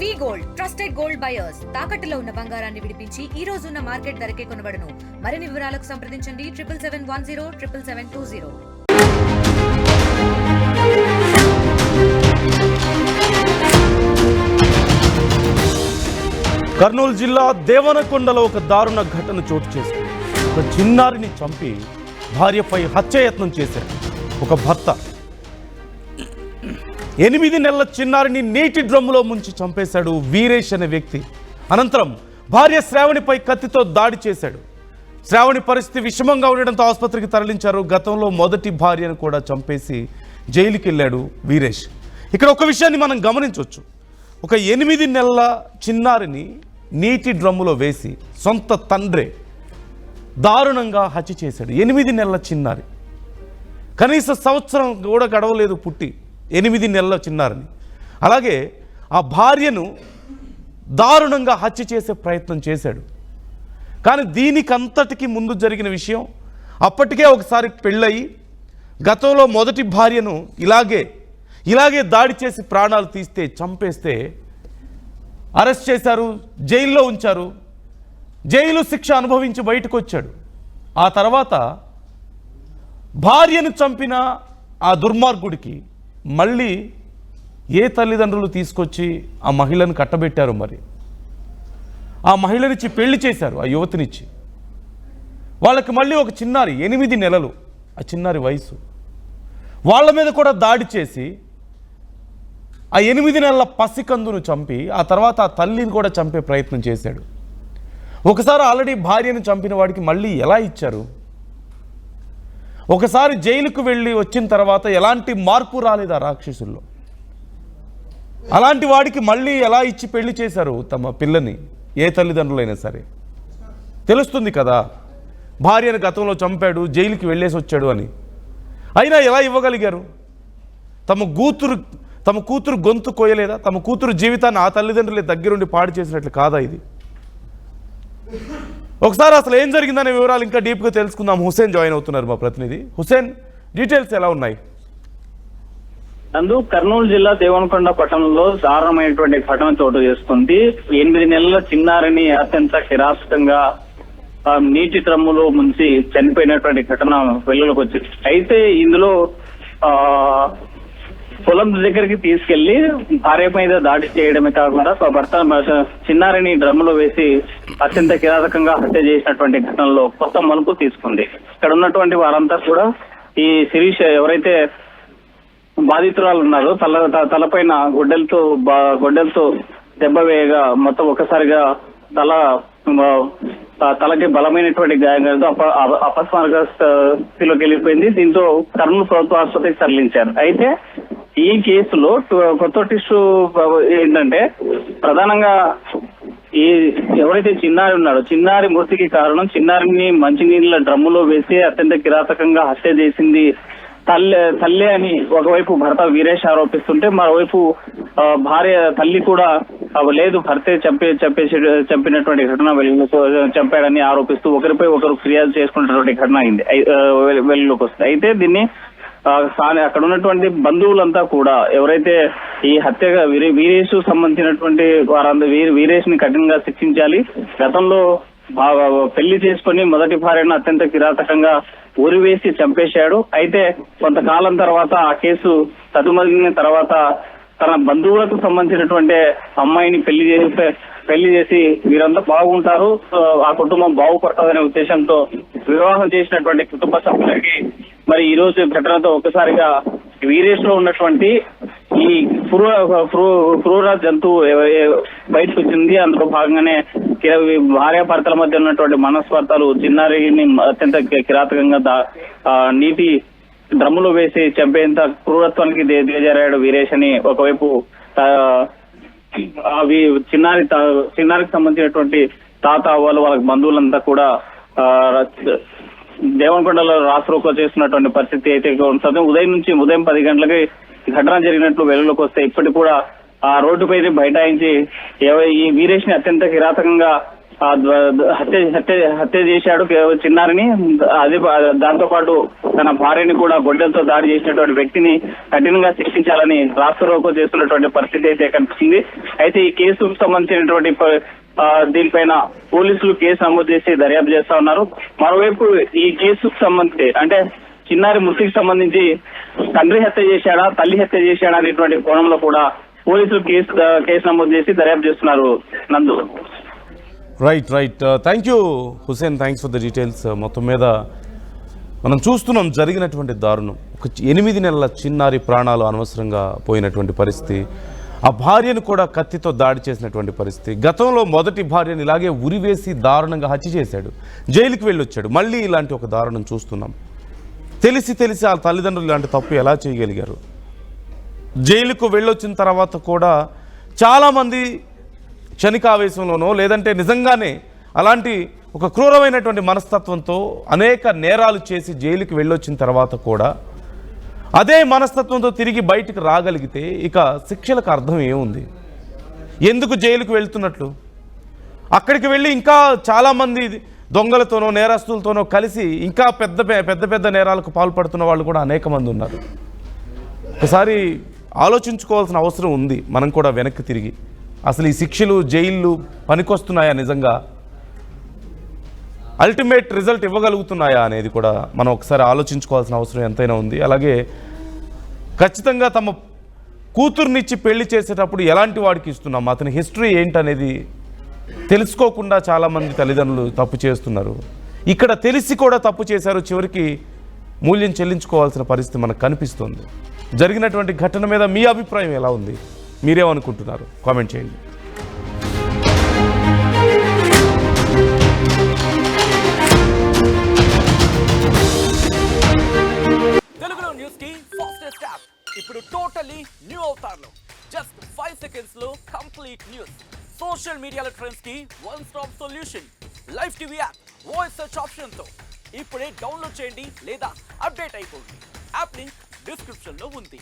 వి gold trusted gold buyers తాకట్టులో ఉన్న బంగారాన్ని విడిపించి ఈ రోజు ఉన్న మార్కెట్ ధరకే కొనబడును. మరిన్ని వివరాలకు సంప్రదించండి 7710 77720. కర్నూలు జిల్లా దేవనకొండలో ఒక దారుణ ఘటన చోటు చేసుకుంది. ఒక చిన్నారిని చంపి భార్యపై హత్యాయత్నం చేశాడు ఒక భర్త. 8 నెలల చిన్నారిని నీటి డ్రమ్ములో ముంచి చంపేశాడు వీరేష్ అనే వ్యక్తి. అనంతరం భార్య శ్రావణిపై కత్తితో దాడి చేశాడు. శ్రావణి పరిస్థితి విషమంగా ఉండడంతో ఆసుపత్రికి తరలించారు. గతంలో మొదటి భార్యను కూడా చంపేసి జైలుకి వెళ్ళాడు వీరేష్. ఇక్కడ ఒక విషయాన్ని మనం గమనించవచ్చు. ఒక 8 నెలల చిన్నారిని నీటి డ్రమ్ములో వేసి సొంత తండ్రే దారుణంగా హత్య చేశాడు. 8 నెలల చిన్నారి, కనీస సంవత్సరం కూడా గడవలేదు పుట్టి, 8 నెలల చిన్నారిని. అలాగే ఆ భార్యను దారుణంగా హత్య చేసే ప్రయత్నం చేశాడు. కానీ దీనికంతటికి ముందు జరిగిన విషయం, అప్పటికే ఒకసారి పెళ్ళయి గతంలో మొదటి భార్యను ఇలాగే దాడి చేసి ప్రాణాలు తీస్తే చంపేస్తే అరెస్ట్ చేశారు, జైల్లో ఉంచారు. జైలు శిక్ష అనుభవించి బయటకు వచ్చాడు. ఆ తర్వాత భార్యను చంపిన ఆ దుర్మార్గుడికి మళ్ళీ ఏ తల్లిదండ్రులు తీసుకొచ్చి ఆ మహిళను కట్టబెట్టారు? మరి ఆ మహిళనిచ్చి పెళ్లి చేశారు, ఆ యువతినిచ్చి. వాళ్ళకి మళ్ళీ ఒక చిన్నారి 8 నెలలు, ఆ చిన్నారి వయసు, వాళ్ళ మీద కూడా దాడి చేసి ఆ 8 నెలల పసికందును చంపి ఆ తర్వాత ఆ తల్లిని కూడా చంపే ప్రయత్నం చేశాడు. ఒకసారి ఆల్రెడీ భార్యను చంపిన వాడికి మళ్ళీ ఎలా ఇచ్చారు? ఒకసారి జైలుకు వెళ్ళి వచ్చిన తర్వాత ఎలాంటి మార్పు రాలేదు ఆ రాక్షసుల్లో. అలాంటి వాడికి మళ్ళీ ఎలా ఇచ్చి పెళ్లి చేశారు తమ పిల్లని? ఏ తల్లిదండ్రులైనా సరే తెలుస్తుంది కదా, భార్యను గతంలో చంపాడు, జైలుకి వెళ్ళేసి వచ్చాడు అని. అయినా ఎలా ఇవ్వగలిగారు? తమ కూతురు గొంతు కోయలేదా? తమ కూతురు జీవితాన్ని ఆ తల్లిదండ్రులే దగ్గరుండి పాడు చేసినట్లు కాదా ఇది? ఒకసారి అసలు ఏం జరిగిందనే వివరాలు ఇంకా డీప్గా తెలుసుకుందాం. హుసేన్ జాయిన్ అవుతున్నారు, మా ప్రతినిధి. హుసేన్, డీటెయిల్స్ ఎలా ఉన్నాయి? కర్నూలు జిల్లా దేవనకొండ పట్టణంలో దారుణమైనటువంటి ఘటన చోటు చేసుకుంది. 8 నెలల చిన్నారిని అత్యంత కిరాతకంగా నీటి డ్రమ్ములో ముంచి చనిపోయినటువంటి ఘటన వెలుగులోకి వచ్చింది. అయితే ఇందులో పొలం దగ్గరికి తీసుకెళ్లి భార్య మీద దాడి చేయడమే కాకుండా భర్త చిన్నారిని డ్రమ్ములో వేసి అత్యంత కిరాతకంగా హత్య చేసినటువంటి ఘటనలో కొత్త మలుపు తీసుకుంది. ఇక్కడ ఉన్నటువంటి వారంతా కూడా ఈ శిరీష ఎవరైతే బాధితురాలు ఉన్నారో తలపైన గొడ్డలతో దెబ్బ వేయగా మొత్తం ఒకసారిగా తలకి బలమైనటువంటి గాయంతో అపస్మారక స్థితిలోకి వెళ్ళిపోయింది. దీంతో కర్నూలు ప్రభుత్వ ఆసుపత్రికి తరలించారు. అయితే ఈ కేసులో కొత్త టిష్యూ ఏంటంటే ప్రధానంగా ఈ ఎవరైతే చిన్నారి ఉన్నాడో, చిన్నారి మృతికి కారణం చిన్నారిని మంచినీళ్ళ డ్రమ్ములో వేసి అత్యంత కిరాతకంగా హత్య చేసింది తల్లి అని ఒకవైపు భర్త వీరేష్ ఆరోపిస్తుంటే, మరోవైపు భార్య తల్లి కూడా లేదు భర్తే చంపినటువంటి ఘటన చంపాడని ఆరోపిస్తూ ఒకరిపై ఒకరు ఫిర్యాదు చేసుకున్నటువంటి ఘటన అయింది వెలుగులోకి వస్తుంది. అయితే దీన్ని అక్కడ ఉన్నటువంటి బంధువులంతా కూడా ఎవరైతే ఈ హత్యగా వీరేష్ సంబంధించినటువంటి వారందరూ వీరేష్ ని కఠినంగా శిక్షించాలి. గతంలో పెళ్లి చేసుకుని మొదటి భార్యను అత్యంత కిరాతకంగా ఉరివేసి చంపేశాడు. అయితే కొంతకాలం తర్వాత ఆ కేసు సదుమగిన తర్వాత తన బంధువులకు సంబంధించినటువంటి అమ్మాయిని పెళ్లి చేసి వీరంతా బాగుంటారు, ఆ కుటుంబం బాగుపడుతుందనే ఉద్దేశంతో వివాహం చేసినటువంటి కుటుంబ సభ్యులకి మరి ఈ రోజు ఘటనతో ఒక్కసారిగా వీరేష్ లో ఉన్నటువంటి ఈ క్రూర జంతువు బయటకు వచ్చింది. అందులో భాగంగానే భార్యాభర్తల మధ్య ఉన్నటువంటి మనస్పర్ధలు, చిన్నారిని అత్యంత కిరాతకంగా నీటి డ్రమ్ములో వేసి చంపేంత క్రూరత్వానికి దిగజారాడు వీరేష్ అని ఒకవైపు చిన్నారికి సంబంధించినటువంటి తాత వాళ్ళ బంధువులంతా కూడా దేవనకొండలో రాసురోకో చేస్తున్నటువంటి పరిస్థితి అయితే ఉంటుంది. ఉదయం 10 గంటలకి ఘటన జరిగినట్లు వెలుగులోకి వస్తే ఇప్పటికి కూడా ఆ రోడ్డుపై బైఠాయించి ఈ వీరేష్ ని అత్యంత కిరాతకంగా హత్య చేశాడు చిన్నారిని. అదే దాంతో పాటు తన భార్యని కూడా గొడ్డలతో దాడి చేసినటువంటి వ్యక్తిని కఠినంగా శిక్షించాలని రాష్ట్ర రోకో చేస్తున్నటువంటి పరిస్థితి అయితే కనిపిస్తుంది. అయితే ఈ కేసుకు సంబంధించినటువంటి దీనిపైన పోలీసులు కేసు నమోదు చేసి దర్యాప్తు చేస్తా ఉన్నారు. మరోవైపు ఈ కేసుకు సంబంధించి అంటే చిన్నారి మృతికి సంబంధించి తండ్రి హత్య చేశాడా తల్లి హత్య చేశాడా అనేటువంటి కోణంలో కూడా పోలీసులు కేసు నమోదు చేసి దర్యాప్తు చేస్తున్నారు. నందు. Right thank you Hussain, thanks for the details. మొత్తం మీద మనం చూస్తున్నాం జరిగినటువంటి దారుణం. ఒక 8 నెలల చిన్నారి ప్రాణాలు అనవసరంగా పోయినటువంటి పరిస్థితి, ఆ భార్యను కూడా కత్తితో దాడి చేసినటువంటి పరిస్థితి. గతంలో మొదటి భార్యను ఇలాగే ఉరివేసి దారుణంగా హత్య చేశాడు, జైలుకి వెళ్ళొచ్చాడు. మళ్ళీ ఇలాంటి ఒక దారుణం చూస్తున్నాం. తెలిసి ఆ తల్లిదండ్రులు ఇలాంటి తప్పు ఎలా చేయగలిగారు? జైలుకు వెళ్ళొచ్చిన తర్వాత కూడా చాలామంది క్షణికావేశంలోనో లేదంటే నిజంగానే అలాంటి ఒక క్రూరమైనటువంటి మనస్తత్వంతో అనేక నేరాలు చేసి జైలుకి వెళ్ళొచ్చిన తర్వాత కూడా అదే మనస్తత్వంతో తిరిగి బయటికి రాగలిగితే ఇక శిక్షలకు అర్థం ఏముంది? ఎందుకు జైలుకు వెళ్తున్నట్లు? అక్కడికి వెళ్ళి ఇంకా చాలామంది దొంగలతోనో నేరస్తులతోనో కలిసి ఇంకా పెద్ద నేరాలకు పాల్పడుతున్న వాళ్ళు కూడా అనేక మంది ఉన్నారు. ఒకసారి ఆలోచించుకోవాల్సిన అవసరం ఉంది. మనం కూడా వెనక్కి తిరిగి అసలు ఈ శిక్షలు జైళ్ళు పనికొస్తున్నాయా, నిజంగా అల్టిమేట్ రిజల్ట్ ఇవ్వగలుగుతున్నాయా అనేది కూడా మనం ఒకసారి ఆలోచించుకోవాల్సిన అవసరం ఎంతైనా ఉంది. అలాగే ఖచ్చితంగా తమ కూతుర్నిచ్చి పెళ్లి చేసేటప్పుడు ఎలాంటి వాడికి ఇస్తున్నాం, అతని హిస్టరీ ఏంటనేది తెలుసుకోకుండా చాలామంది తల్లిదండ్రులు తప్పు చేస్తున్నారు. ఇక్కడ తెలిసి కూడా తప్పు చేశారు, చివరికి మూల్యం చెల్లించుకోవాల్సిన పరిస్థితి మనకు కనిపిస్తుంది. జరిగినటువంటి ఘటన మీద మీ అభిప్రాయం ఎలా ఉంది? మీరేమనుకుంటున్నారు? కామెంట్ చేయండి. తెలుగులో న్యూస్ కి ఫాస్టెస్ట్ యాప్ ఇప్పుడు టోటలీ న్యూ అవతార్లో జస్ట్ 5 సెకండ్స్ లో కంప్లీట్ న్యూస్, సోషల్ మీడియాలో ట్రెండ్స్ కి one stop solution, live TV app, voice search option తో ఇప్పుడే డౌన్లోడ్ చేయండి లేదా అప్డేట్ అయిపోండి. యాప్ లింక్ డిస్క్రిప్షన్ లో ఉంది.